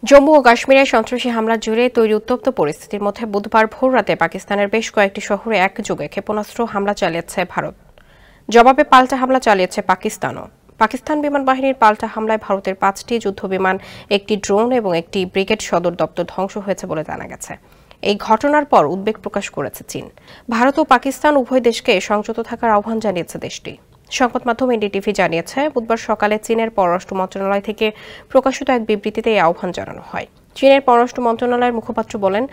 জম্মু ও কাশ্মীরে সন্ত্রাসী হামলার জেরে তৈরি উত্তপ্ত পরিস্থিতির মধ্যে বুধবার ভোররাতে পাকিস্তানের বেশ কয়েকটি শহরে একযোগে ক্ষেপণাস্ত্র হামলা চালিয়েছে ভারত। জবাবে পাল্টা হামলা চালিয়েছে পাকিস্তানও। পাকিস্তান বিমান বাহিনীর পাল্টা হামলায় ভারতের 5টি যুদ্ধবিমান, একটি ড্রোন এবং একটি ব্রিগেড সদর দপ্তর ধ্বংস হয়েছে বলে জানা গেছে। এই ঘটনার পর উদ্বেগ প্রকাশ করেছে চীন। ভারত ও পাকিস্তান উভয় দেশকে সংযত থাকার আহ্বান জানিয়েছে দেশটি। সংবাদ মাধ্যম এনডিটিভি জানিয়েছে, বুধবার সকালে চীনের পররাষ্ট্র মন্ত্রণালয় থেকে প্রকাশিত এক বিবৃতিতে এই আহ্বান জানানো হয়। চীনের পররাষ্ট্র মন্ত্রণালয়ের মুখপাত্র বলেন,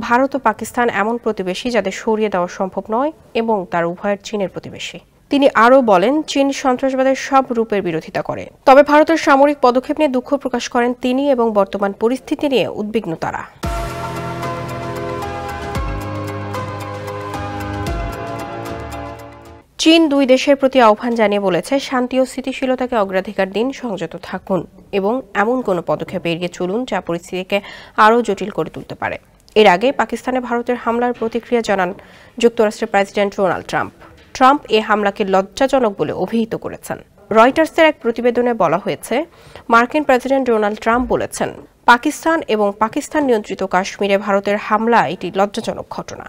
ভারত ও পাকিস্তান এমন প্রতিবেশী যাদের সরিয়ে দেওয়া সম্ভব নয় এবং তার উভয়ের চীনের প্রতিবেশী। তিনি আরও বলেন, চীন সন্ত্রাসবাদের সব রূপের বিরোধিতা করে। তবে ভারতের সামরিক পদক্ষেপ নিয়ে দুঃখ প্রকাশ করেন তিনি এবং বর্তমান পরিস্থিতি নিয়ে উদ্বিগ্ন তারা। চীন দুই দেশের প্রতি আহ্বান জানিয়ে বলেছে, শান্তি ও স্থিতিশীলতাকে অগ্রাধিকার দিন, সংযত থাকুন এবং এমন কোনো পদক্ষেপ এড়িয়ে চলুন যা পরিস্থিতিকে আরও জটিল করে তুলতে পারে। এর আগে পাকিস্তানে ভারতের হামলার প্রতিক্রিয়া জানান যুক্তরাষ্ট্রের প্রেসিডেন্ট ডোনাল্ড ট্রাম্প। ট্রাম্প এ হামলাকে লজ্জাজনক বলে অভিহিত করেছেন। রয়টার্সের এক প্রতিবেদনে বলা হয়েছে, মার্কিন প্রেসিডেন্ট ডোনাল্ড ট্রাম্প বলেছেন, পাকিস্তান এবং পাকিস্তান নিয়ন্ত্রিত কাশ্মীরে ভারতের হামলা এটি লজ্জাজনক ঘটনা।